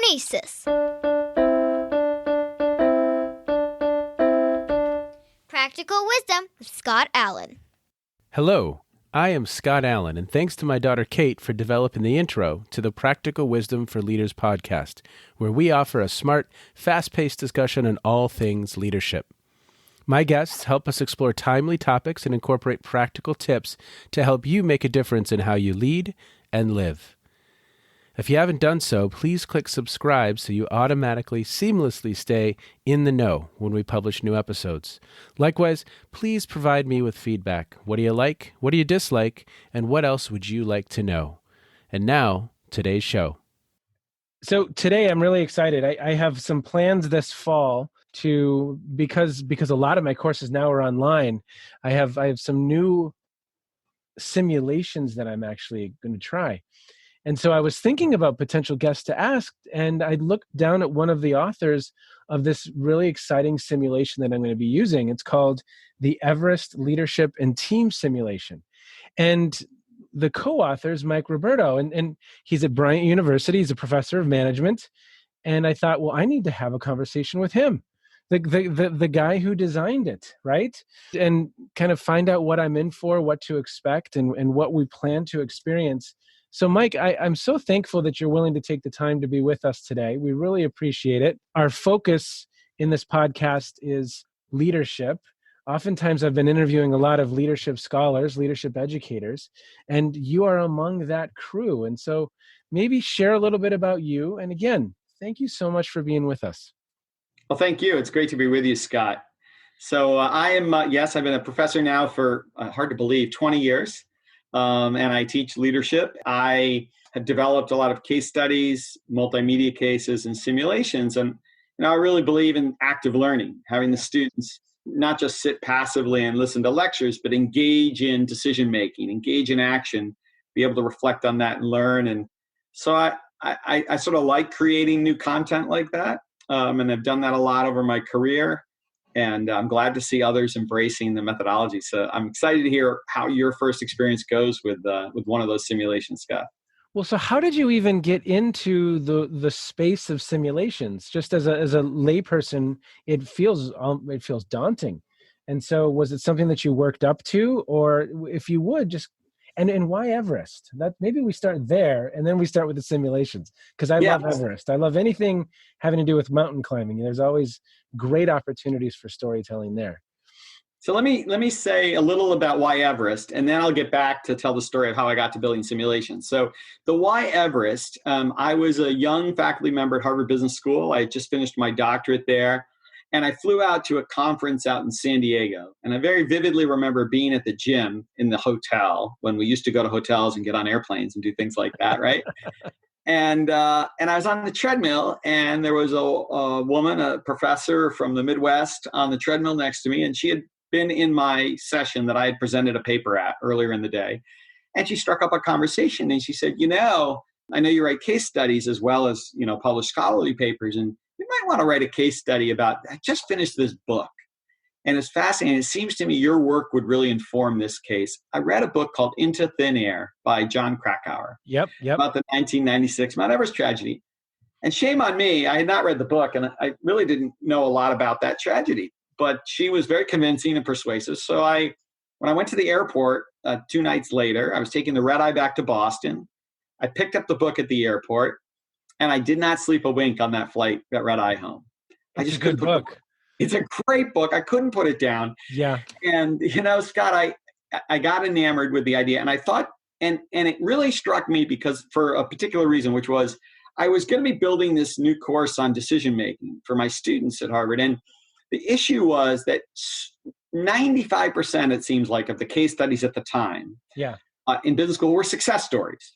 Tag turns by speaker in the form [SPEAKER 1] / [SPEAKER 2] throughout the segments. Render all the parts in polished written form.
[SPEAKER 1] Oasis. Practical Wisdom with Scott Allen.
[SPEAKER 2] Hello, I am Scott Allen, and thanks to my daughter Kate for developing the intro to the Practical Wisdom for Leaders podcast, where we offer a smart, fast-paced discussion on all things leadership. My guests help us explore timely topics and incorporate practical tips to help you make a difference in how you lead and live. If you haven't done so, please click subscribe so you automatically, seamlessly stay in the know when we publish new episodes. Likewise, please provide me with feedback. What do you like? What do you dislike? And what else would you like to know? And now, today's show. So today I'm really excited. I have some plans this fall because a lot of my courses now are online. I have some new simulations that I'm actually going to try. And so I was thinking about potential guests to ask, and I looked down at one of the authors of this really exciting simulation that I'm going to be using. It's called the Everest Leadership and Team Simulation. And the co-author is Roberto, and he's at Bryant University. He's a professor of management. And I thought, well, I need to have a conversation with him, the guy who designed it, right? And kind of find out what I'm in for, what to expect, and what we plan to experience. So, Mike, I'm so thankful that you're willing to take the time to be with us today. We really appreciate it. Our focus in this podcast is leadership. Oftentimes, I've been interviewing a lot of leadership scholars, leadership educators, and you are among that crew. And so maybe share a little bit about you. And again, thank you so much for being with us.
[SPEAKER 3] Well, thank you. It's great to be with you, Scott. So I am, I've been a professor now for, hard to believe, 20 years. And I teach leadership. I have developed a lot of case studies, multimedia cases, and simulations. And I really believe in active learning, having the students not just sit passively and listen to lectures, but engage in decision making, engage in action, be able to reflect on that and learn. And so I sort of like creating new content like that. And I've done that a lot over my career. And I'm glad to see others embracing the methodology. So I'm excited to hear how your first experience goes with one of those simulations, Scott.
[SPEAKER 2] Well, so how did you even get into the space of simulations? Just as a layperson, it feels daunting. And so, was it something that you worked up to, or if you would just and why Everest? That maybe we start there, and then we start with the simulations, because I love Everest. I love anything having to do with mountain climbing. There's always great opportunities for storytelling there.
[SPEAKER 3] So let me say a little about why Everest, and then I'll get back to tell the story of how I got to building simulations. So the why Everest, I was a young faculty member at Harvard Business School. I had just finished my doctorate there, and I flew out to a conference out in San Diego. And I very vividly remember being at the gym in the hotel when we used to go to hotels and get on airplanes and do things like that, right? And I was on the treadmill, and there was a woman, a professor from the Midwest, on the treadmill next to me, and she had been in my session that I had presented a paper at earlier in the day. And she struck up a conversation, and she said, I know you write case studies as well as, publish scholarly papers, and you might want to write a case study about, I just finished this book. And it's fascinating. It seems to me your work would really inform this case. I read a book called Into Thin Air by John Krakauer.
[SPEAKER 2] Yep.
[SPEAKER 3] About the 1996 Mount Everest tragedy. And shame on me, I had not read the book, and I really didn't know a lot about that tragedy. But she was very convincing and persuasive. So when I went to the airport 2 nights later, I was taking the red eye back to Boston. I picked up the book at the airport, and I did not sleep a wink on that flight, that red eye home.
[SPEAKER 2] It's a good book.
[SPEAKER 3] It's a great book. I couldn't put it down.
[SPEAKER 2] Yeah.
[SPEAKER 3] And, Scott, I got enamored with the idea. And I thought, and it really struck me because for a particular reason, which was I was going to be building this new course on decision-making for my students at Harvard. And the issue was that 95%, it seems like, of the case studies at the time in business school were success stories.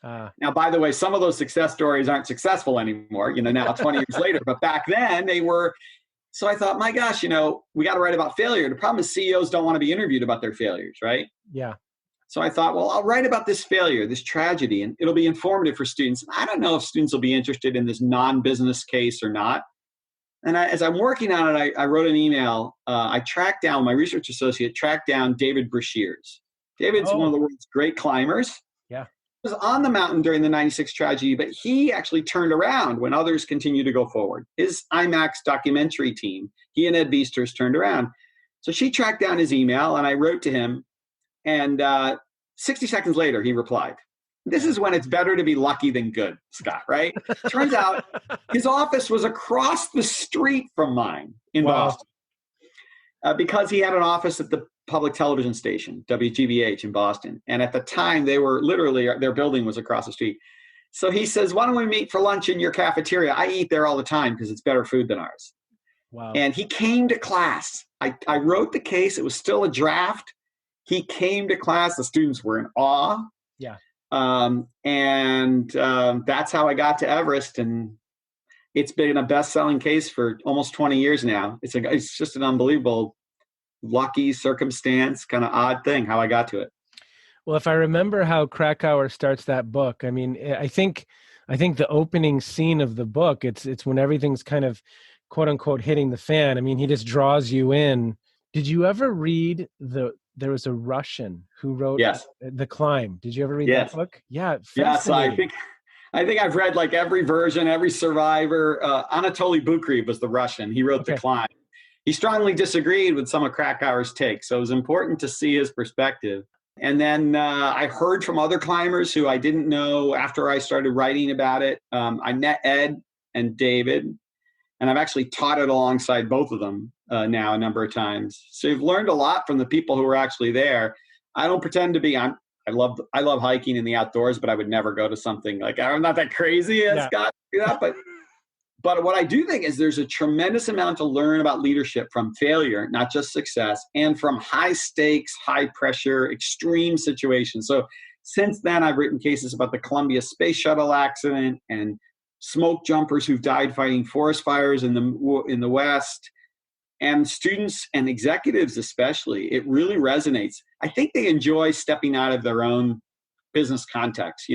[SPEAKER 3] Now, by the way, some of those success stories aren't successful anymore, now 20 years later. But back then they were. So I thought, my gosh, we got to write about failure. The problem is CEOs don't want to be interviewed about their failures, right?
[SPEAKER 2] Yeah.
[SPEAKER 3] So I thought, well, I'll write about this failure, this tragedy, and it'll be informative for students. I don't know if students will be interested in this non-business case or not. And as I'm working on it, I wrote an email. I tracked down, my research associate tracked down David Brashears. David's one of the world's great climbers.
[SPEAKER 2] Yeah.
[SPEAKER 3] was on the mountain during the 96 tragedy, but he actually turned around when others continued to go forward. His IMAX documentary team, he and Ed Beasters turned around. So she tracked down his email, and I wrote to him, and 60 seconds later, he replied. This is when it's better to be lucky than good, Scott, right? Turns out his office was across the street from mine in Boston, because he had an office at the public television station, WGBH in Boston. And at the time, they were literally, their building was across the street. So he says, why don't we meet for lunch in your cafeteria? I eat there all the time because it's better food than ours.
[SPEAKER 2] Wow.
[SPEAKER 3] And he came to class. I wrote the case. It was still a draft. He came to class. The students were in awe.
[SPEAKER 2] Yeah.
[SPEAKER 3] That's how I got to Everest. And it's been a best-selling case for almost 20 years now. It's just an unbelievable, lucky circumstance, kind of odd thing how I got to it.
[SPEAKER 2] Well, if I remember how Krakauer starts that book, I mean, I think the opening scene of the book, it's when everything's kind of quote unquote hitting the fan. I mean, he just draws you in. Did you ever read there was a Russian who wrote The Climb. Did you ever read that book? Yeah.
[SPEAKER 3] Yes, I think I've read like every version, every survivor. Anatoly Bukreev was the Russian. He wrote The Climb. He strongly disagreed with some of Krakauer's takes, so it was important to see his perspective. And then I heard from other climbers who I didn't know after I started writing about it. I met Ed and David, and I've actually taught it alongside both of them now a number of times. So you've learned a lot from the people who were actually there. I don't pretend to be. I love hiking in the outdoors, but I would never go to something like, I'm not that crazy as Scott. But what I do think is there's a tremendous amount to learn about leadership from failure, not just success, and from high stakes, high pressure, extreme situations. So since then, I've written cases about the Columbia Space Shuttle accident and smoke jumpers who've died fighting forest fires in the West, and students and executives especially. It really resonates. I think they enjoy stepping out of their own business context.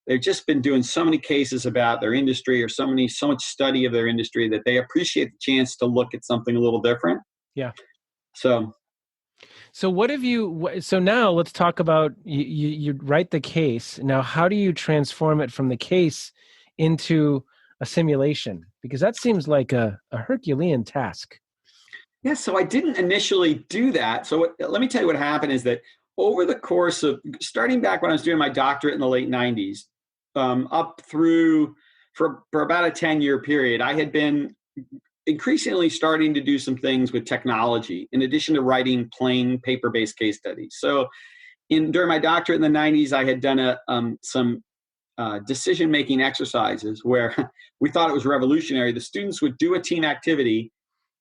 [SPEAKER 3] They've just been doing so many cases about their industry or so much study of their industry that they appreciate the chance to look at something a little different.
[SPEAKER 2] Yeah.
[SPEAKER 3] So
[SPEAKER 2] what have you, so now let's talk about, you write the case. Now, how do you transform it from the case into a simulation? Because that seems like a Herculean task.
[SPEAKER 3] Yeah, so I didn't initially do that. So let me tell you what happened is that over the course of starting back when I was doing my doctorate in the late 90s, up through for about a 10-year period, I had been increasingly starting to do some things with technology in addition to writing plain paper-based case studies. So during my doctorate in the 90s, I had done some decision-making exercises where we thought it was revolutionary. The students would do a team activity.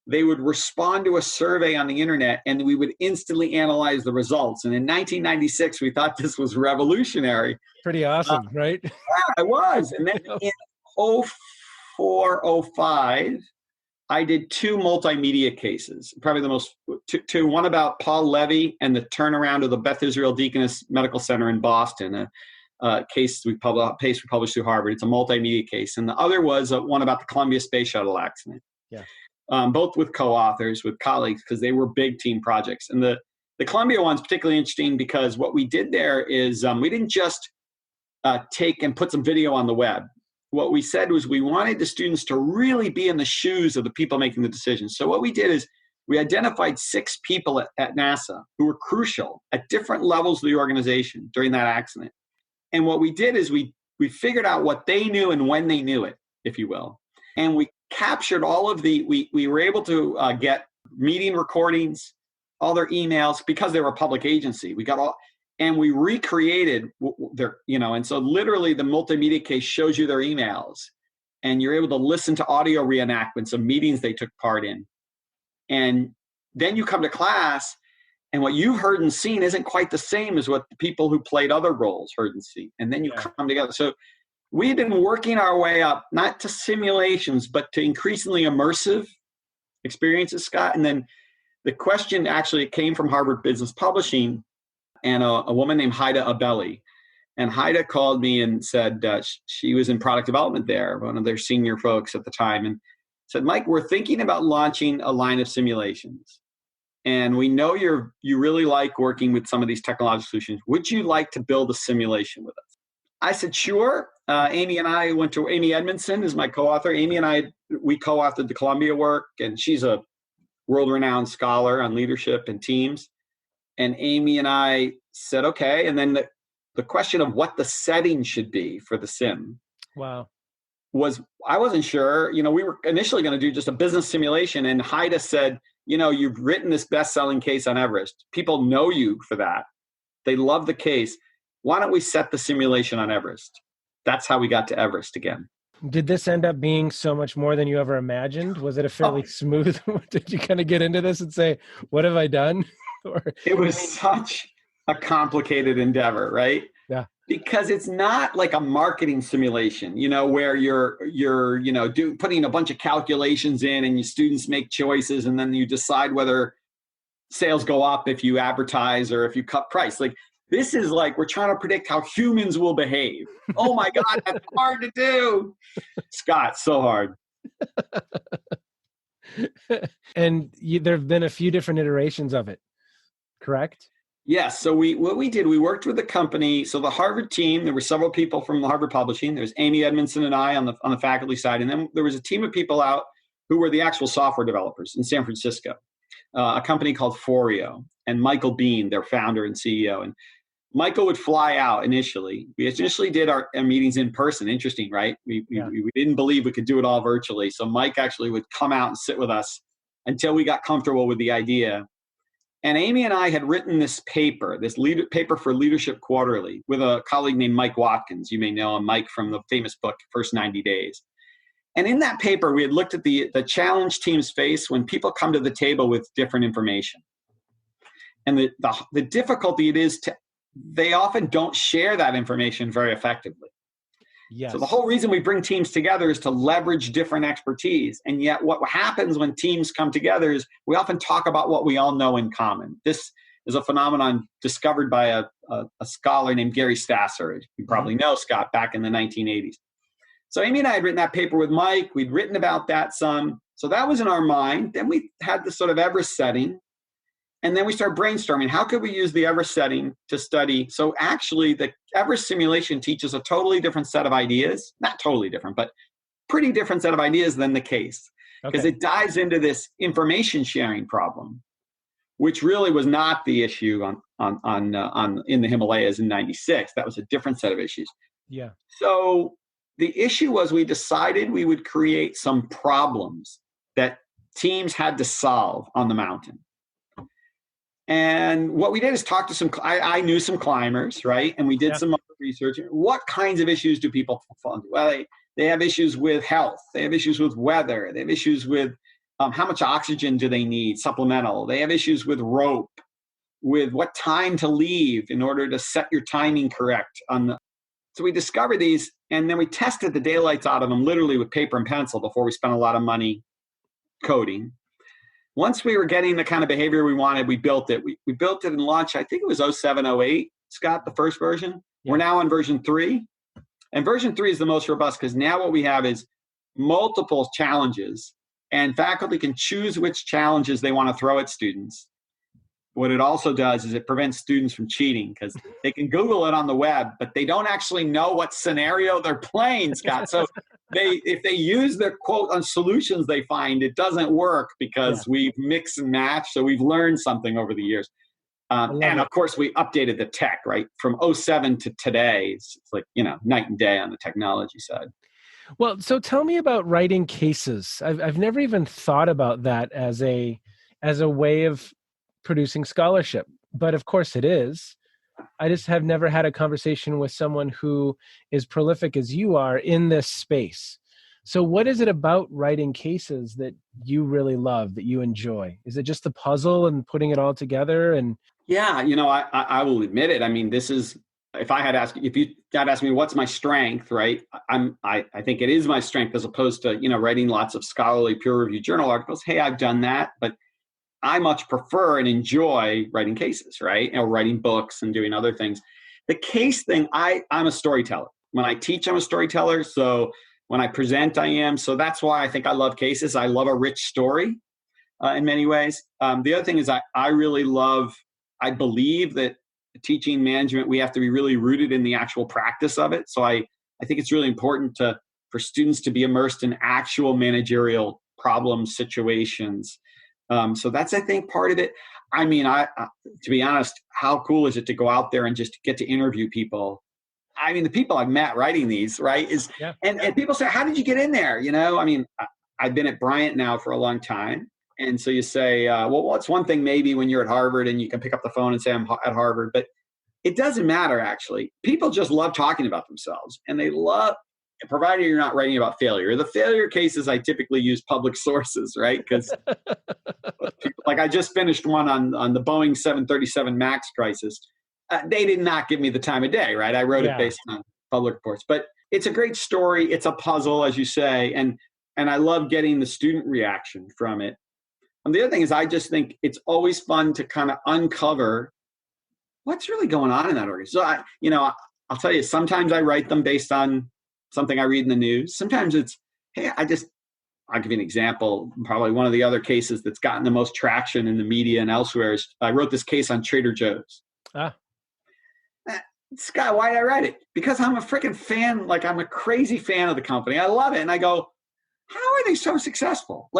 [SPEAKER 3] They would respond to a survey on the internet, and we would instantly analyze the results. And in 1996, we thought this was revolutionary.
[SPEAKER 2] Pretty awesome, right?
[SPEAKER 3] Yeah, it was. And then in 04, 05, I did two multimedia cases, probably the most, one about Paul Levy and the turnaround of the Beth Israel Deaconess Medical Center in Boston, a case we published through Harvard. It's a multimedia case. And the other was one about the Columbia Space Shuttle accident.
[SPEAKER 2] Yeah.
[SPEAKER 3] Both with co-authors, with colleagues, because they were big team projects. And the Columbia one's particularly interesting because what we did there is we didn't just take and put some video on the web. What we said was we wanted the students to really be in the shoes of the people making the decisions. So what we did is we identified 6 people at NASA who were crucial at different levels of the organization during that accident. And what we did is we figured out what they knew and when they knew it, if you will. And we captured all of we were able to get meeting recordings, all their emails, because they were a public agency. We got all, and we recreated their, and so literally the multimedia case shows you their emails, and you're able to listen to audio reenactments of meetings they took part in. And then you come to class, and what you've heard and seen isn't quite the same as what the people who played other roles heard and seen. And then you come together. So we've been working our way up, not to simulations, but to increasingly immersive experiences, Scott. And then the question actually came from Harvard Business Publishing and a woman named Haida Abeli. And Haida called me and said she was in product development there, one of their senior folks at the time, and said, Mike, we're thinking about launching a line of simulations. and we know you really like working with some of these technological solutions. Would you like to build a simulation with us? I said, sure. Amy and I went to, Amy Edmondson is my co-author. Amy and I, we co-authored the Columbia work, and she's a world-renowned scholar on leadership and teams. And Amy and I said, okay. And then the question of what the setting should be for the sim.
[SPEAKER 2] Wow.
[SPEAKER 3] I wasn't sure. We were initially going to do just a business simulation, and Haida said, you've written this best-selling case on Everest. People know you for that. They love the case. Why don't we set the simulation on Everest? That's how we got to Everest again.
[SPEAKER 2] Did this end up being so much more than you ever imagined? Was it a fairly smooth? Did you kind of get into this and say, what have I done?
[SPEAKER 3] It was such a complicated endeavor, right?
[SPEAKER 2] Yeah.
[SPEAKER 3] Because it's not like a marketing simulation, where you're putting a bunch of calculations in and your students make choices, and then you decide whether sales go up if you advertise or if you cut price. Like, this is like we're trying to predict how humans will behave. Oh my God, that's hard to do. Scott, so hard.
[SPEAKER 2] And there have been a few different iterations of it, correct?
[SPEAKER 3] Yes. So what we did, we worked with the company. So the Harvard team, there were several people from the Harvard Publishing. There was Amy Edmondson and I on the faculty side. And then there was a team of people out who were the actual software developers in San Francisco, a company called Foreo, and Michael Bean, their founder and CEO. And Michael would fly out initially. We initially did our meetings in person. Interesting, right? We didn't believe we could do it all virtually. So Mike actually would come out and sit with us until we got comfortable with the idea. And Amy and I had written this paper for Leadership Quarterly with a colleague named Mike Watkins. You may know him, Mike, from the famous book, First 90 Days. And in that paper, we had looked at the challenge teams face when people come to the table with different information. And the difficulty it is they often don't share that information very effectively. Yes. So the whole reason we bring teams together is to leverage different expertise. And yet what happens when teams come together is we often talk about what we all know in common. This is a phenomenon discovered by a scholar named Gary Stasser. You probably know, Scott, back in the 1980s. So Amy and I had written that paper with Mike. We'd written about that some. So that was in our mind. Then we had this sort of Everest setting. And then we started brainstorming, how could we use the Everest setting to study? So actually, the Everest simulation teaches a totally different set of ideas. Not totally different, but pretty different set of ideas than the case. Because it dives into this information sharing problem, which really was not the issue in the Himalayas in '96. That was a different set of issues. Yeah. So the issue was we decided we would create some problems that teams had to solve on the mountain. And what we did is talk to I knew some climbers, right? And we did some other research. What kinds of issues do people fall? Well, they have issues with health. They have issues with weather. They have issues with how much oxygen do they need, supplemental. They have issues with rope, with what time to leave in order to set your timing correct. So we discovered these, and then we tested the daylights out of them literally with paper and pencil before we spent a lot of money coding. Once we were getting the kind of behavior we wanted, we built it. We built it and launched, I think it was 07, 08, Scott, the first version. Yeah. We're now on version 3. And version 3 is the most robust because now what we have is multiple challenges, and faculty can choose which challenges they want to throw at students. What it also does is it prevents students from cheating because they can Google it on the web, but they don't actually know what scenario they're playing, Scott. So if they use their quote on solutions they find, it doesn't work because we've mixed and matched. So we've learned something over the years. And of course, we updated the tech, right? From 07 to today, it's like, night and day on the technology side.
[SPEAKER 2] Well, so tell me about writing cases. I've never even thought about that as a way of producing scholarship, but of course it is. I just have never had a conversation with someone who is prolific as you are in this space. So what is it about writing cases that you really love, that you enjoy? Is it just the puzzle and putting it all together? And
[SPEAKER 3] yeah, I will admit it. I mean, this is, if you had asked me what's my strength, right? I think it is my strength as opposed to, writing lots of scholarly peer-reviewed journal articles. Hey, I've done that, but I much prefer and enjoy writing cases, right? Or writing books and doing other things. The case thing, I'm a storyteller. When I teach, I'm a storyteller. So when I present, I am. So that's why I think I love cases. I love a rich story. in many ways. The other thing is I believe that teaching management, we have to be really rooted in the actual practice of it. So I think it's really important for students to be immersed in actual managerial problem situations. So that's, I think, part of it. I mean, to be honest, how cool is it to go out there and just get to interview people? I mean, the people I've met writing these, right, and people say, how did you get in there? I mean, I've been at Bryant now for a long time. And so you say, well, it's one thing maybe when you're at Harvard and you can pick up the phone and say, I'm at Harvard, but it doesn't matter, actually. People just love talking about themselves, and they love, provided you're not writing about failure. The failure cases, I typically use public sources, right? Because like I just finished one on the Boeing 737 MAX crisis. They did not give me the time of day, right? I wrote it based on public reports. But it's a great story. It's a puzzle, as you say, and I love getting the student reaction from it. And the other thing is, I just think it's always fun to kind of uncover what's really going on in that organization. So I'll tell you, sometimes I write them based on something I read in the news. Sometimes it's, hey, I'll give you an example. Probably one of the other cases that's gotten the most traction in the media and elsewhere is I wrote this case on Trader Joe's. Scott, why did I write it? Because I'm a freaking fan. Like, I'm a crazy fan of the company. I love it. And I go, how are they so successful?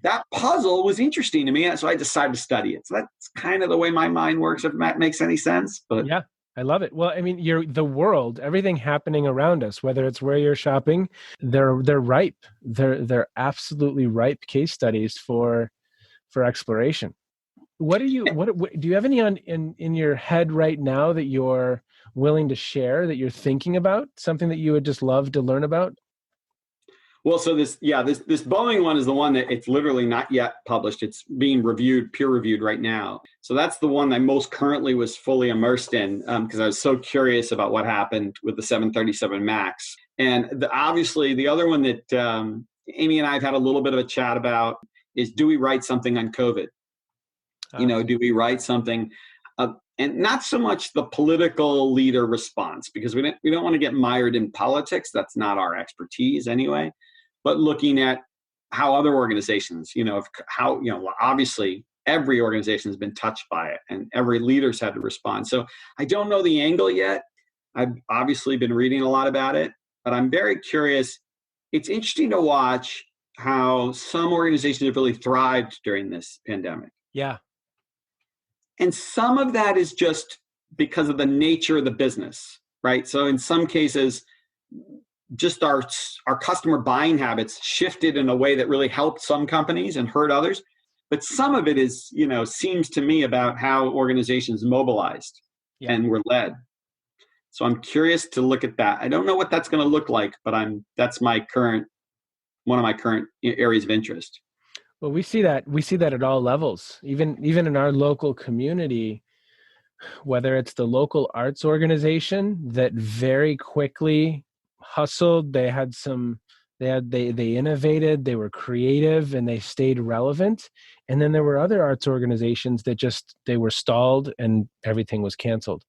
[SPEAKER 3] That puzzle was interesting to me. And so I decided to study it. So that's kind of the way my mind works, if that makes any sense. But
[SPEAKER 2] yeah, I love it. Well, I mean, the world, everything happening around us, whether it's where you're shopping, they're ripe. They're absolutely ripe case studies for exploration. What do you have any in your head right now that you're willing to share, that you're thinking about, something that you would just love to learn about?
[SPEAKER 3] Well, so this Boeing one is the one that it's literally not yet published. It's being peer reviewed right now. So that's the one I most currently was fully immersed in because I was so curious about what happened with the 737 MAX. And obviously the other one that Amy and I have had a little bit of a chat about is, do we write something on COVID? Do we write something? And not so much the political leader response, because we don't want to get mired in politics. That's not our expertise anyway. But looking at how other organizations, obviously every organization has been touched by it and every leader's had to respond. So I don't know the angle yet. I've obviously been reading a lot about it, but I'm very curious. It's interesting to watch how some organizations have really thrived during this pandemic.
[SPEAKER 2] Yeah.
[SPEAKER 3] And some of that is just because of the nature of the business, right? So in some cases, just our customer buying habits shifted in a way that really helped some companies and hurt others. But some of it is, seems to me about how organizations mobilized and were led. So I'm curious to look at that. I don't know what that's going to look like, but that's one of my current areas of interest.
[SPEAKER 2] Well, we see that at all levels, even in our local community, whether it's the local arts organization that very quickly hustled, they innovated, they were creative, and they stayed relevant. And then there were other arts organizations that they were stalled and everything was canceled.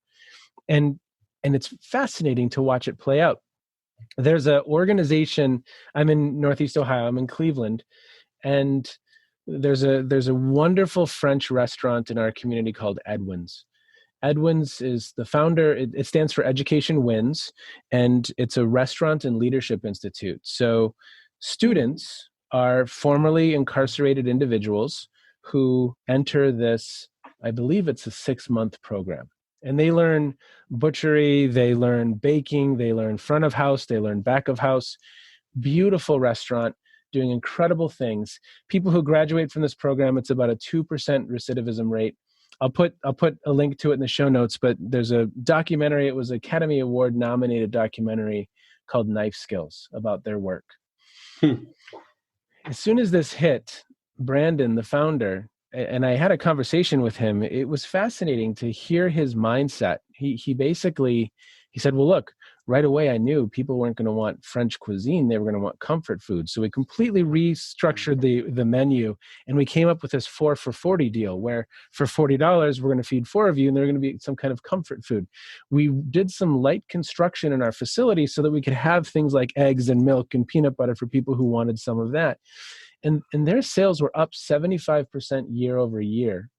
[SPEAKER 2] And it's fascinating to watch it play out. There's an organization, I'm in Northeast Ohio, I'm in Cleveland, and there's a wonderful French restaurant in our community called Edwin's. Edwin's is the founder. It stands for Education Wins, and it's a restaurant and leadership institute. So students are formerly incarcerated individuals who enter this, I believe it's a 6-month program. And they learn butchery, they learn baking, they learn front of house, they learn back of house. Beautiful restaurant, doing incredible things. People who graduate from this program, it's about a 2% recidivism rate. I'll put a link to it in the show notes, but there's a documentary. It was an Academy Award nominated documentary called Knife Skills about their work. As soon as this hit, Brandon, the founder, and I had a conversation with him, it was fascinating to hear his mindset. He said, well, look, right away I knew people weren't going to want French cuisine. They were going to want comfort food. So we completely restructured the menu, and we came up with this 4 for $40 deal where for $40, we're going to feed 4 of you, and they're going to be some kind of comfort food. We did some light construction in our facility so that we could have things like eggs and milk and peanut butter for people who wanted some of that. and their sales were up 75% year over year.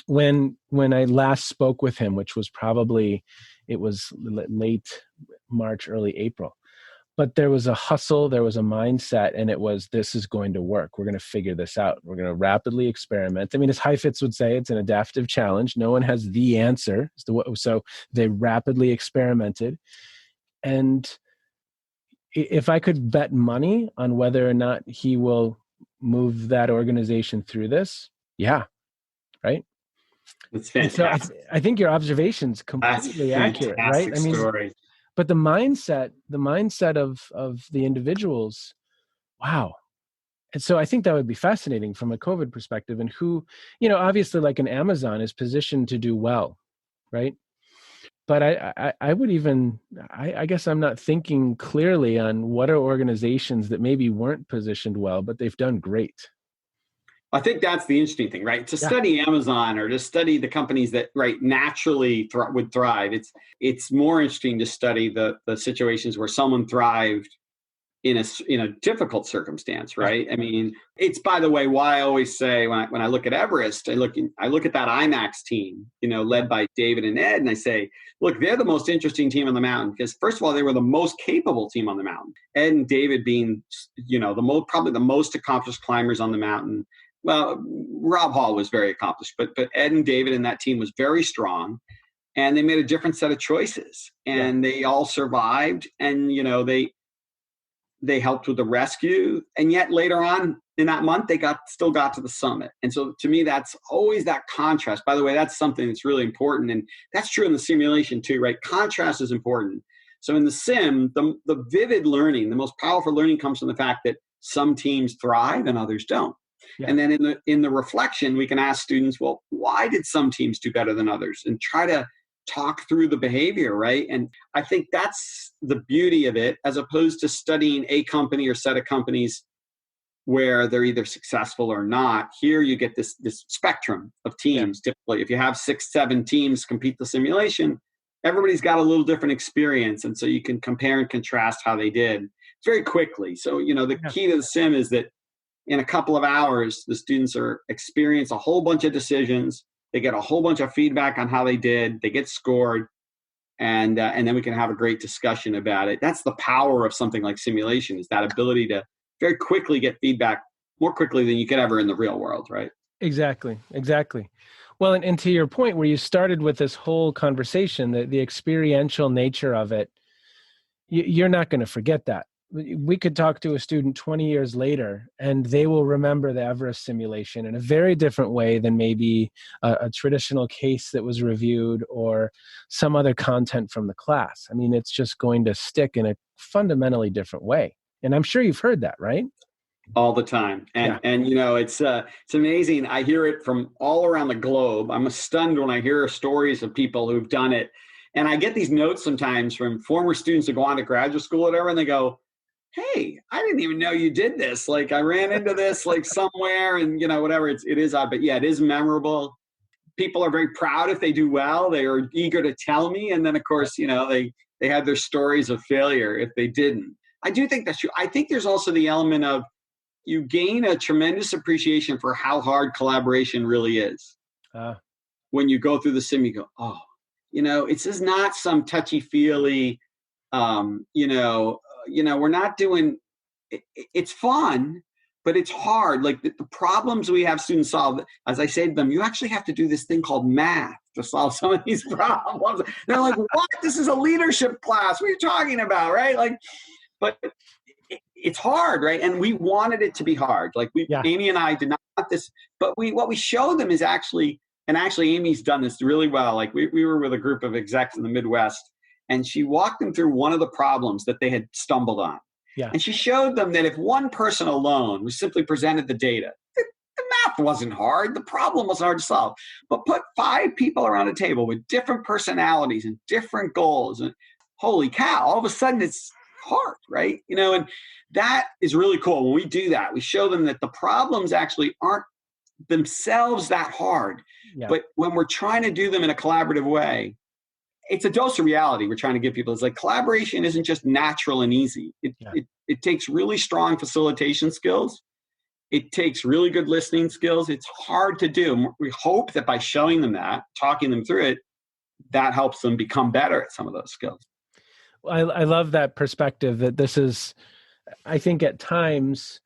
[SPEAKER 2] When I last spoke with him, which was probably, it was late March, early April. But there was a hustle, there was a mindset, and it was, this is going to work. We're going to figure this out. We're going to rapidly experiment. I mean, as Heifetz would say, it's an adaptive challenge. No one has the answer. So they rapidly experimented. And if I could bet money on whether or not he will move that organization through this, yeah, right?
[SPEAKER 3] That's
[SPEAKER 2] And so
[SPEAKER 3] fantastic.
[SPEAKER 2] I think your observation's
[SPEAKER 3] That's a
[SPEAKER 2] completely accurate, right?
[SPEAKER 3] fantastic
[SPEAKER 2] I mean,
[SPEAKER 3] story.
[SPEAKER 2] but the mindset of the individuals, wow. And so I think that would be fascinating from a COVID perspective, and who, obviously, like an Amazon is positioned to do well, right? But I would even, I guess I'm not thinking clearly on what are organizations that maybe weren't positioned well, but they've done great.
[SPEAKER 3] I think that's the interesting thing, right? To
[SPEAKER 2] Yeah.
[SPEAKER 3] study Amazon or to study the companies that naturally would thrive, it's more interesting to study the situations where someone thrived in a difficult circumstance,
[SPEAKER 2] Yeah.
[SPEAKER 3] right? I mean, it's, by the way, why I always say when I look at Everest, I look at that IMAX team, led by David and Ed, and I say, look, they're the most interesting team on the mountain because, first of all, they were the most capable team on the mountain. Ed and David being, probably the most accomplished climbers on the mountain. Well, Rob Hall was very accomplished, but Ed and David and that team was very strong, and they made a different set of choices, and they all survived, and they helped with the rescue, and yet later on in that month they still got to the summit. And so to me, that's always that contrast. By the way, that's something that's really important, and that's true in the simulation too, right? Contrast is important. So in the sim, the vivid learning, the most powerful learning comes from the fact that some teams thrive and others don't.
[SPEAKER 2] Yeah.
[SPEAKER 3] And then in the reflection, we can ask students, well, why did some teams do better than others, and try to talk through the behavior, right? And I think that's the beauty of it, as opposed to studying a company or set of companies where they're either successful or not. Here you get this spectrum of teams.
[SPEAKER 2] Yeah.
[SPEAKER 3] Typically, if you have 6, 7 teams compete the simulation, everybody's got a little different experience, and so you can compare and contrast how they did very quickly. So the key to the sim is that in a couple of hours, the students experience a whole bunch of decisions. They get a whole bunch of feedback on how they did. They get scored, and then we can have a great discussion about it. That's the power of something like simulation, is that ability to very quickly get feedback, more quickly than you could ever in the real world, right?
[SPEAKER 2] Exactly. Well, and to your point where you started with this whole conversation, the experiential nature of it, you're not going to forget that. We could talk to a student 20 years later and they will remember the Everest simulation in a very different way than maybe a traditional case that was reviewed or some other content from the class. I mean, it's just going to stick in a fundamentally different way. And I'm sure you've heard that, right?
[SPEAKER 3] All the time. And it's amazing. I hear it from all around the globe. I'm stunned when I hear stories of people who've done it. And I get these notes sometimes from former students who go on to graduate school or whatever, and they go, hey, I didn't even know you did this. Like, I ran into this like somewhere, and whatever. It is odd, but yeah, it is memorable. People are very proud if they do well. They are eager to tell me. And then of course, they had their stories of failure if they didn't. I do think that's true. I think there's also the element of, you gain a tremendous appreciation for how hard collaboration really is. When you go through the sim, you go, oh, it's just not some touchy-feely, we're not doing, it's fun, but it's hard. Like the problems we have students solve, as I say to them, you actually have to do this thing called math to solve some of these problems. They're like, what? This is a leadership class. What are you talking about, right? Like, but it's hard, right? And we wanted it to be hard. Like Amy and I did not want this, but what we show them is actually Amy's done this really well. Like we were with a group of execs in the Midwest, and she walked them through one of the problems that they had stumbled on.
[SPEAKER 2] Yeah.
[SPEAKER 3] And she showed them that if one person alone was simply presented the data, the math wasn't hard. The problem was hard to solve. But put 5 people around a table with different personalities and different goals, and holy cow, all of a sudden it's hard, right? And that is really cool. When we do that, we show them that the problems actually aren't themselves that hard. Yeah. But when we're trying to do them in a collaborative way, it's a dose of reality we're trying to give people. It's like collaboration isn't just natural and easy. It takes really strong facilitation skills, It takes really good listening skills. It's hard to do. We hope that by showing them that, talking them through it, that helps them become better at some of those skills.
[SPEAKER 2] I love that perspective that this is, I think at times,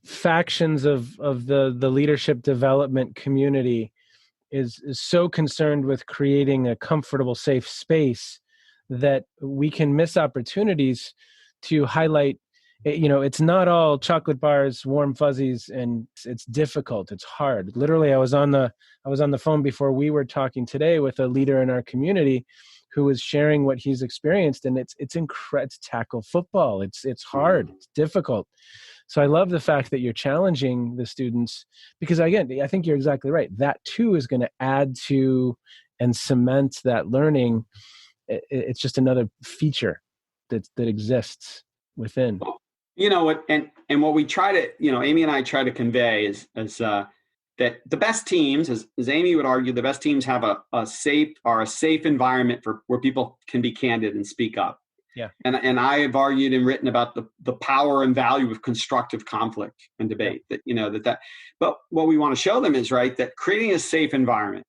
[SPEAKER 2] factions of the leadership development community is so concerned with creating a comfortable, safe space that we can miss opportunities to highlight, it's not all chocolate bars, warm fuzzies, and it's difficult. It's hard. Literally, I was on the phone before we were talking today with a leader in our community who was sharing what he's experienced, and it's incredible. Tackle football. It's hard. It's difficult. So I love the fact that you're challenging the students, because again, I think you're exactly right. That too is going to add to and cement that learning. It's just another feature that exists within.
[SPEAKER 3] You know what, and what we try to, Amy and I try to convey is that the best teams, as Amy would argue, the best teams have a safe environment for where people can be candid and speak up.
[SPEAKER 2] Yeah.
[SPEAKER 3] And I have argued and written about the power and value of constructive conflict and debate.
[SPEAKER 2] Yeah.
[SPEAKER 3] But what we want to show them is that creating a safe environment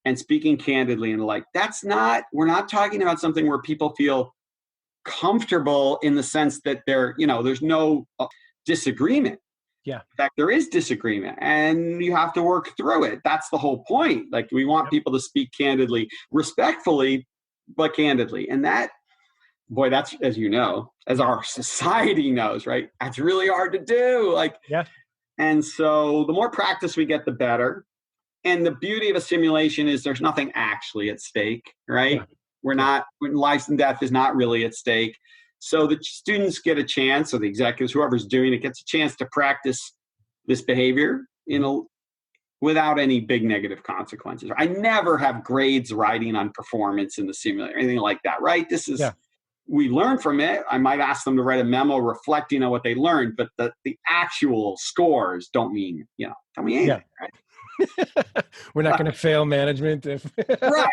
[SPEAKER 3] and speaking candidly and we're not talking about something where people feel comfortable in the sense that there's no disagreement.
[SPEAKER 2] Yeah.
[SPEAKER 3] In fact, there is disagreement and you have to work through it. That's the whole point. We want people to speak candidly, respectfully, but candidly. And that's, as you know, as our society knows, right? That's really hard to do.
[SPEAKER 2] Yeah. And
[SPEAKER 3] so the more practice we get, the better. And the beauty of a simulation is there's nothing actually at stake, right?
[SPEAKER 2] Yeah.
[SPEAKER 3] When life and death is not really at stake. So the students get a chance, or the executives, whoever's doing it, gets a chance to practice this behavior without any big negative consequences. I never have grades writing on performance in the simulator, anything like that, right? We learn from it. I might ask them to write a memo reflecting on what they learned, but the actual scores don't mean anything, right?
[SPEAKER 2] We're not going to fail management.
[SPEAKER 3] Right.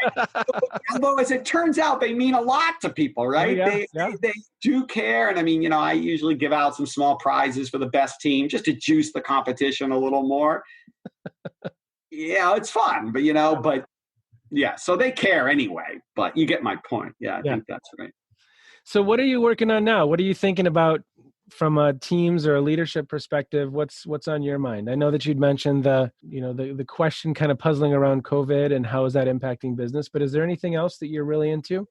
[SPEAKER 3] Although, as it turns out, they mean a lot to people, right? They do care. And I usually give out some small prizes for the best team just to juice the competition a little more. It's fun, but so they care anyway, but you get my point. I think that's right.
[SPEAKER 2] So what are you working on now? What are you thinking about from a teams or a leadership perspective? What's on your mind? I know that you'd mentioned the question kind of puzzling around COVID and how is that impacting business, but is there anything else that you're really into?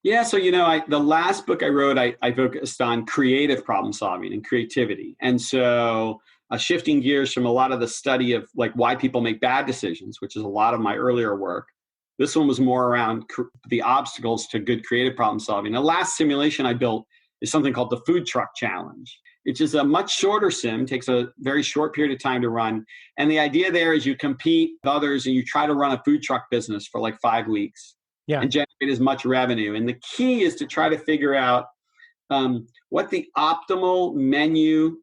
[SPEAKER 3] Yeah. So, the last book I wrote, I focused on creative problem solving and creativity. And so shifting gears from a lot of the study of why people make bad decisions, which is a lot of my earlier work. This one was more around the obstacles to good creative problem solving. The last simulation I built is something called the Food Truck Challenge, which is a much shorter sim, takes a very short period of time to run. And the idea there is you compete with others and you try to run a food truck business for 5 weeks and generate as much revenue. And the key is to try to figure out what the optimal menu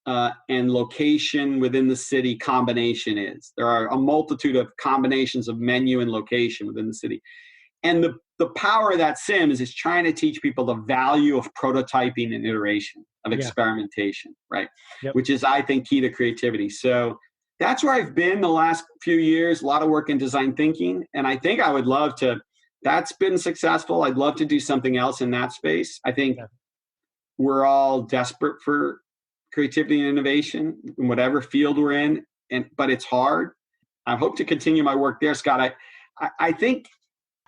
[SPEAKER 3] and location within the city combination is. There are a multitude of combinations of menu and location within the city. And the power of that sim is it's trying to teach people the value of prototyping and iteration, of experimentation, right?
[SPEAKER 2] Yep.
[SPEAKER 3] Which is, I think, key to creativity. So that's where I've been the last few years, a lot of work in design thinking. And I think I would love to, that's been successful. I'd love to do something else in that space. I think we're all desperate for creativity and innovation in whatever field we're in, but it's hard. I hope to continue my work there, Scott. I think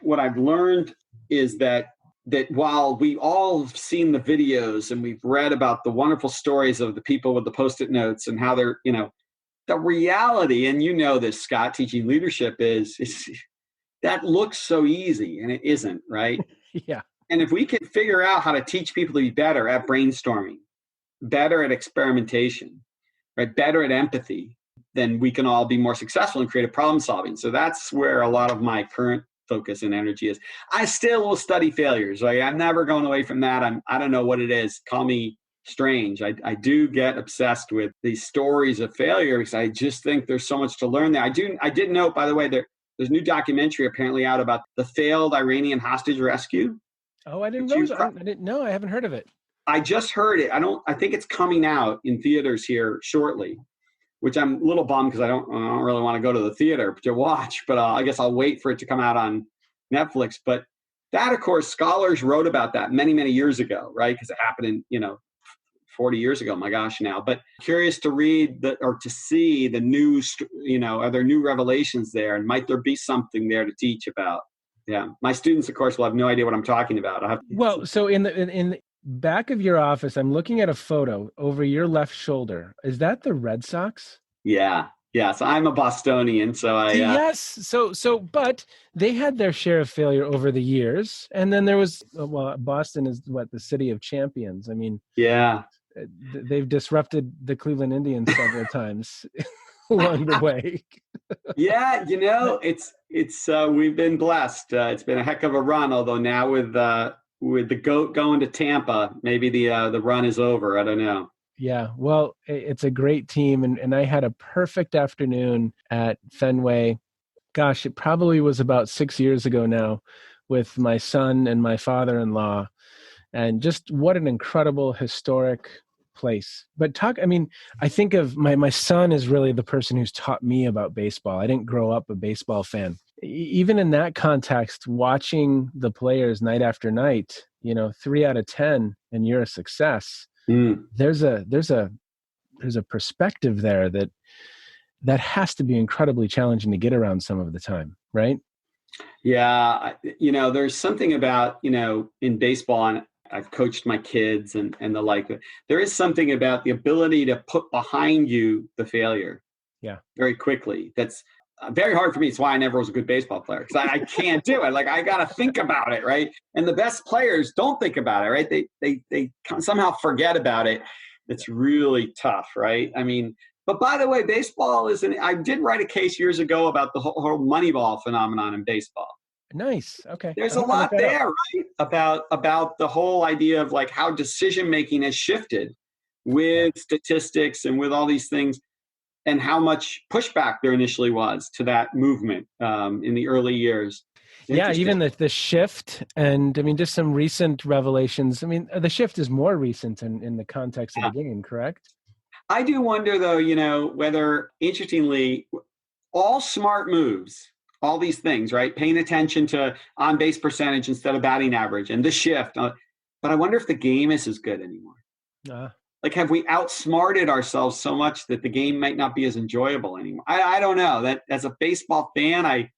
[SPEAKER 3] what I've learned is that while we all have seen the videos and we've read about the wonderful stories of the people with the Post-it notes and how they're, the reality, and this, Scott, teaching leadership is that looks so easy and it isn't, right?
[SPEAKER 2] Yeah.
[SPEAKER 3] And if we could figure out how to teach people to be better at brainstorming, better at experimentation, right, better at empathy, then we can all be more successful in creative problem solving. So that's where a lot of my current focus and energy is. I still will study failures, right? I'm never going away from that. I don't know what it is. Call me strange. I do get obsessed with these stories of failure because I just think there's so much to learn there. I did note, by the way, there's a new documentary apparently out about the failed Iranian hostage rescue.
[SPEAKER 2] Oh, I didn't know. I didn't know. I haven't heard of it.
[SPEAKER 3] I just heard it. I think it's coming out in theaters here shortly, which I'm a little bummed because I don't really want to go to the theater to watch, but I guess I'll wait for it to come out on Netflix. But that, of course, scholars wrote about that many, many years ago, right? Because it happened in, 40 years ago, my gosh, now. But curious to read or to see the news, are there new revelations there? And might there be something there to teach about? Yeah. My students, of course, will have no idea what I'm talking about.
[SPEAKER 2] Well, so in the back of your office, I'm looking at a photo over your left shoulder. Is that the Red Sox?
[SPEAKER 3] Yeah. Yeah. So I'm a Bostonian. So
[SPEAKER 2] Yes. But they had their share of failure over the years. And then there was, Boston is the city of champions. I mean,
[SPEAKER 3] yeah.
[SPEAKER 2] They've disrupted the Cleveland Indians several times along the way.
[SPEAKER 3] Yeah. It's we've been blessed. It's been a heck of a run, although now with the GOAT going to Tampa, maybe the run is over. I don't know.
[SPEAKER 2] Yeah, well, it's a great team. And I had a perfect afternoon at Fenway. Gosh, it probably was about 6 years ago now with my son and my father-in-law. And just what an incredible historic place. But I think of my son is really the person who's taught me about baseball. I didn't grow up a baseball fan. Even in that context, watching the players night after night, 3 out of 10 and you're a success. There's a perspective there that has to be incredibly challenging to get around some of the time, right?
[SPEAKER 3] Yeah, there's something about, in baseball, and I've coached my kids and the like. There is something about the ability to put behind you the failure, very quickly. That's very hard for me. It's why I never was a good baseball player, because I can't do it. Like, I got to think about it, right? And the best players don't think about it, right? They somehow forget about it. It's really tough, right? I mean, but by the way, baseball I did write a case years ago about the whole Moneyball phenomenon in baseball.
[SPEAKER 2] Nice. Okay.
[SPEAKER 3] There's a lot there, right? About the whole idea of like how decision making has shifted with statistics and with all these things, and how much pushback there initially was to that movement in the early years.
[SPEAKER 2] Yeah, even the shift, and I mean, just some recent revelations. I mean, the shift is more recent in the context of the game, correct?
[SPEAKER 3] I do wonder, though, whether, interestingly, all smart moves, all these things, right? Paying attention to on-base percentage instead of batting average and the shift. But I wonder if the game is as good anymore. Like, have we outsmarted ourselves so much that the game might not be as enjoyable anymore? I don't know. That, as a baseball fan, I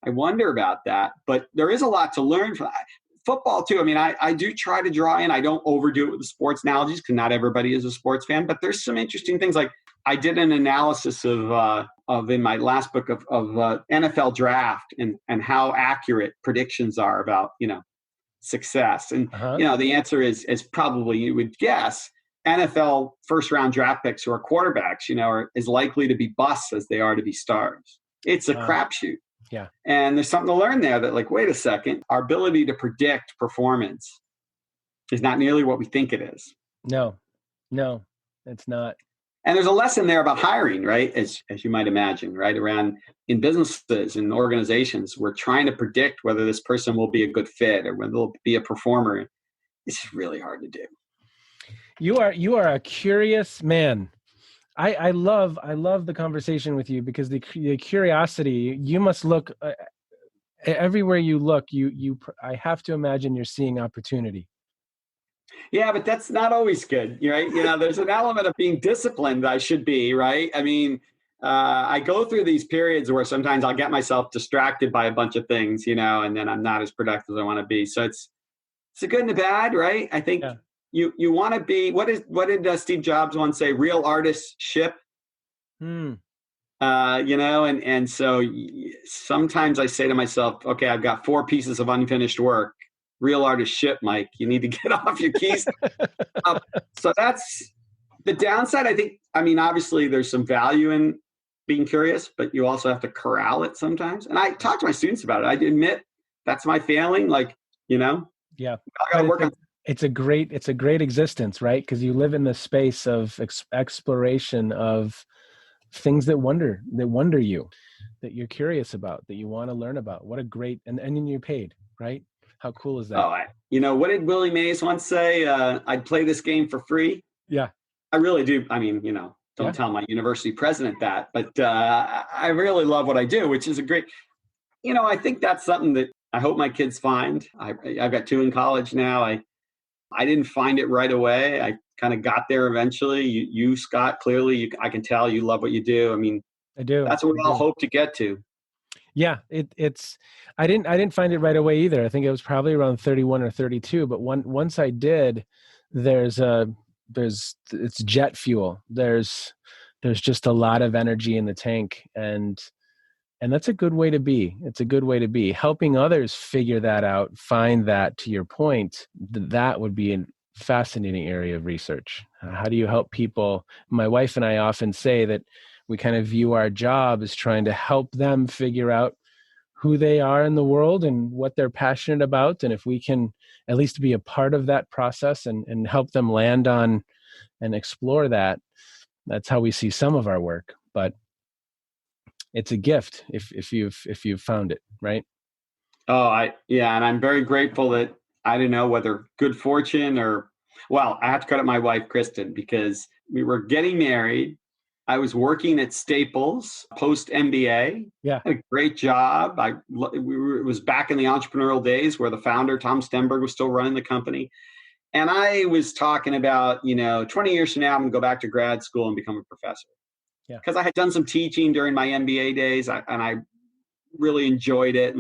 [SPEAKER 3] wonder about that. But there is a lot to learn from that. Football, too. I mean, I do try to draw in. I don't overdo it with the sports analogies because not everybody is a sports fan. But there's some interesting things. Like, I did an analysis of in my last book of NFL draft and how accurate predictions are about, success. And, the answer is probably, you would guess, NFL first round draft picks who are quarterbacks, are as likely to be busts as they are to be stars. It's a crapshoot.
[SPEAKER 2] Yeah.
[SPEAKER 3] And there's something to learn there that, like, wait a second, our ability to predict performance is not nearly what we think it is.
[SPEAKER 2] No, it's not.
[SPEAKER 3] And there's a lesson there about hiring, right? As you might imagine, right? Around in businesses and organizations, we're trying to predict whether this person will be a good fit or whether they'll be a performer. It's really hard to do.
[SPEAKER 2] You are a curious man. I love the conversation with you because the curiosity, you must look everywhere you look. I have to imagine you're seeing opportunity.
[SPEAKER 3] Yeah, but that's not always good, right? There's an element of being disciplined I should be, right? I mean, I go through these periods where sometimes I'll get myself distracted by a bunch of things, and then I'm not as productive as I want to be. So it's a good and a bad, right? I think you want to be, what did Steve Jobs once say? Real artists ship. And so sometimes I say to myself, okay, I've got 4 pieces of unfinished work. Real artist ship, Mike. You need to get off your keys. So that's the downside. I think, obviously there's some value in being curious, but you also have to corral it sometimes. And I talk to my students about it. I admit that's my failing. Like,
[SPEAKER 2] Yeah.
[SPEAKER 3] I got to work on.
[SPEAKER 2] It's a great existence, right? Because you live in the space of exploration of things that wonder you, that you're curious about, that you want to learn about. What a great, and then you're paid, right? How cool is that?
[SPEAKER 3] Oh, what did Willie Mays once say? I'd play this game for free.
[SPEAKER 2] Yeah.
[SPEAKER 3] I really do. I mean, don't
[SPEAKER 2] Yeah.
[SPEAKER 3] tell my university president that, but I really love what I do, which is a great, I think that's something that I hope my kids find. I've got two in college now. I didn't find it right away. I kind of got there eventually. You Scott, clearly, I can tell you love what you do. I mean,
[SPEAKER 2] I do.
[SPEAKER 3] that's what we
[SPEAKER 2] I
[SPEAKER 3] all
[SPEAKER 2] do.
[SPEAKER 3] hope to get to.
[SPEAKER 2] Yeah, it's. I didn't find it right away either. I think it was probably around 31 or 32. But once I did, it's jet fuel. There's just a lot of energy in the tank, and that's a good way to be. It's a good way to be. Helping others figure that out, find that. To your point, that would be a fascinating area of research. How do you help people? My wife and I often say that we kind of view our job as trying to help them figure out who they are in the world and what they're passionate about. And if we can at least be a part of that process and help them land on and explore that, that's how we see some of our work. But it's a gift if you've found it, right?
[SPEAKER 3] Oh, yeah, and I'm very grateful that I don't know whether good fortune or, well, I have to credit my wife Kristen because we were getting married. I was working at Staples post MBA.
[SPEAKER 2] Yeah.
[SPEAKER 3] Had a great job. It was back in the entrepreneurial days where the founder Tom Stenberg was still running the company, and I was talking about 20 years from now I'm going to go back to grad school and become a professor.
[SPEAKER 2] Yeah.
[SPEAKER 3] Because I had done some teaching during my MBA days, and I really enjoyed it,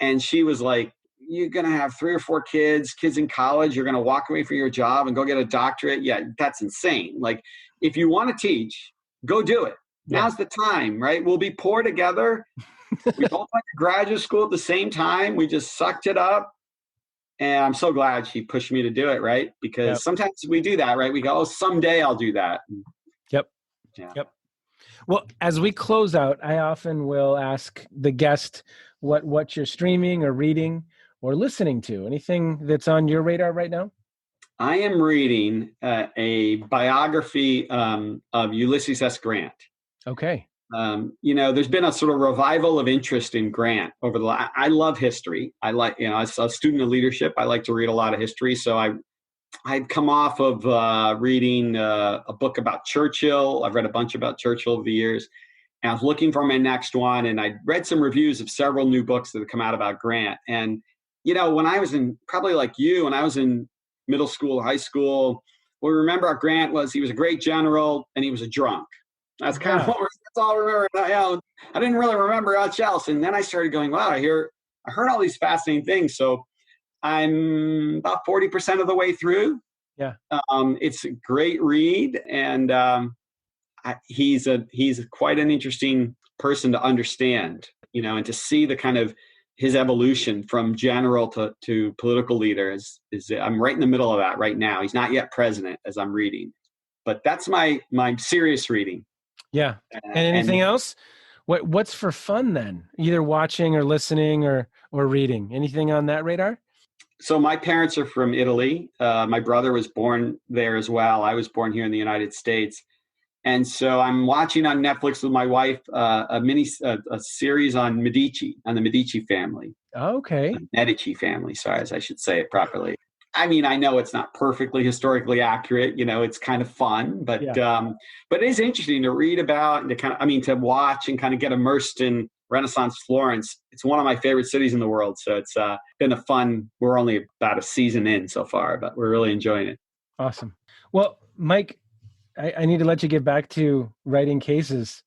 [SPEAKER 3] and she was like, you're going to have 3 or 4 kids in college. You're going to walk away from your job and go get a doctorate. Yeah, that's insane. Like, if you want to teach, go do it.
[SPEAKER 2] Yeah.
[SPEAKER 3] Now's the time, right? We'll be poor together. We both went to graduate school at the same time. We just sucked it up. And I'm so glad she pushed me to do it, right? Because sometimes we do that, right? We go, oh, someday I'll do that.
[SPEAKER 2] Yep.
[SPEAKER 3] Yeah.
[SPEAKER 2] Yep. Well, as we close out, I often will ask the guest what you're streaming or reading or listening to. Anything that's on your radar right now?
[SPEAKER 3] I am reading a biography of Ulysses S. Grant.
[SPEAKER 2] Okay.
[SPEAKER 3] There's been a sort of revival of interest in Grant over the I love history. I like, as a student of leadership, I like to read a lot of history. So I'd come off of reading a book about Churchill. I've read a bunch about Churchill over the years. And I was looking for my next one, and I read some reviews of several new books that have come out about Grant. And, when I was probably like you, when I was in middle school, high school, what we remember about Grant was he was a great general and he was a drunk. That's kind of that's all I remember. I didn't really remember much else. And then I started going, wow, I heard all these fascinating things. So I'm about 40% of the way through.
[SPEAKER 2] Yeah.
[SPEAKER 3] It's a great read, and he's quite an interesting person to understand, and to see the kind of his evolution from general to political leader is I'm right in the middle of that right now. He's not yet president as I'm reading, but that's my serious reading.
[SPEAKER 2] Yeah. And anything else? What's for fun then? Either watching or listening or reading. Anything on that radar?
[SPEAKER 3] So my parents are from Italy. My brother was born there as well. I was born here in the United States. And so I'm watching on Netflix with my wife a series on the Medici family.
[SPEAKER 2] Okay.
[SPEAKER 3] The Medici family, sorry, as I should say it properly. I mean, I know it's not perfectly historically accurate. It's kind of fun, but it is interesting to read about and to watch and kind of get immersed in Renaissance Florence. It's one of my favorite cities in the world. So it's been a fun. We're only about a season in so far, but we're really enjoying it.
[SPEAKER 2] Awesome. Well, Mike, I need to let you get back to writing cases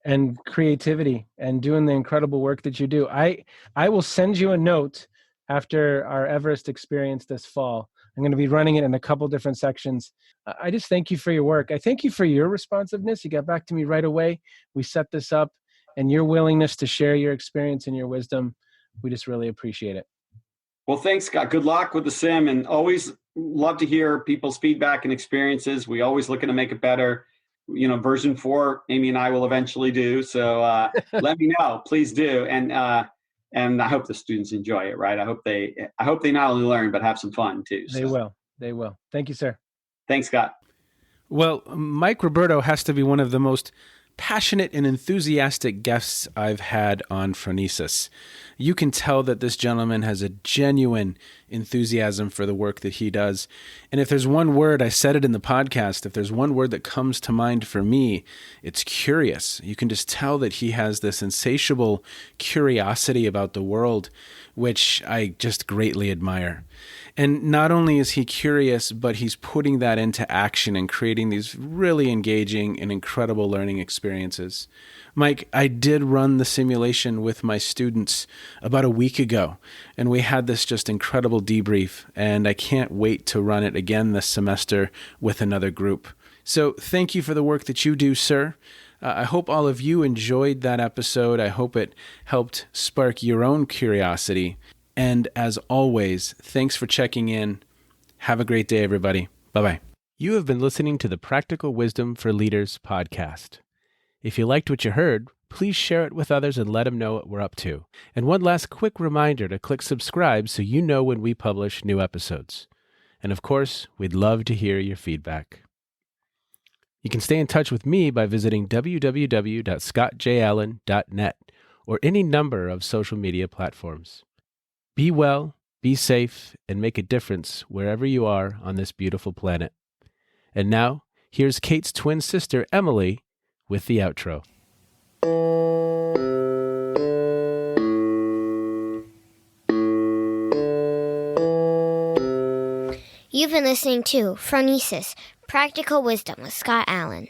[SPEAKER 2] and creativity and doing the incredible work that you do. I will send you a note after our Everest experience this fall. I'm going to be running it in a couple different sections. I just thank you for your work. I thank you for your responsiveness. You got back to me right away. We set this up, and your willingness to share your experience and your wisdom. We just really appreciate it.
[SPEAKER 3] Well, thanks, Scott. Good luck with the sim, and always love to hear people's feedback and experiences. We always looking to make it better. Version 4, Amy and I will eventually do. So let me know, please do. And I hope the students enjoy it, right? I hope they not only learn, but have some fun too. So.
[SPEAKER 2] They will. Thank you, sir.
[SPEAKER 3] Thanks, Scott.
[SPEAKER 2] Well, Mike Roberto has to be one of the most passionate and enthusiastic guests I've had on Phronesis. You can tell that this gentleman has a genuine enthusiasm for the work that he does. And if there's one word, I said it in the podcast, if there's one word that comes to mind for me, it's curious. You can just tell that he has this insatiable curiosity about the world, which I just greatly admire. And not only is he curious, but he's putting that into action and creating these really engaging and incredible learning experiences. Mike, I did run the simulation with my students about a week ago, and we had this just incredible debrief, and I can't wait to run it again this semester with another group. So thank you for the work that you do, sir. I hope all of you enjoyed that episode. I hope it helped spark your own curiosity. And as always, thanks for checking in. Have a great day, everybody. Bye-bye. You have been listening to the Practical Wisdom for Leaders podcast. If you liked what you heard, please share it with others and let them know what we're up to. And one last quick reminder to click subscribe so you know when we publish new episodes. And of course, we'd love to hear your feedback. You can stay in touch with me by visiting www.scottjallen.net or any number of social media platforms. Be well, be safe, and make a difference wherever you are on this beautiful planet. And now, here's Kate's twin sister, Emily, with the outro.
[SPEAKER 1] You've been listening to Phronesis, Practical Wisdom with Scott Allen.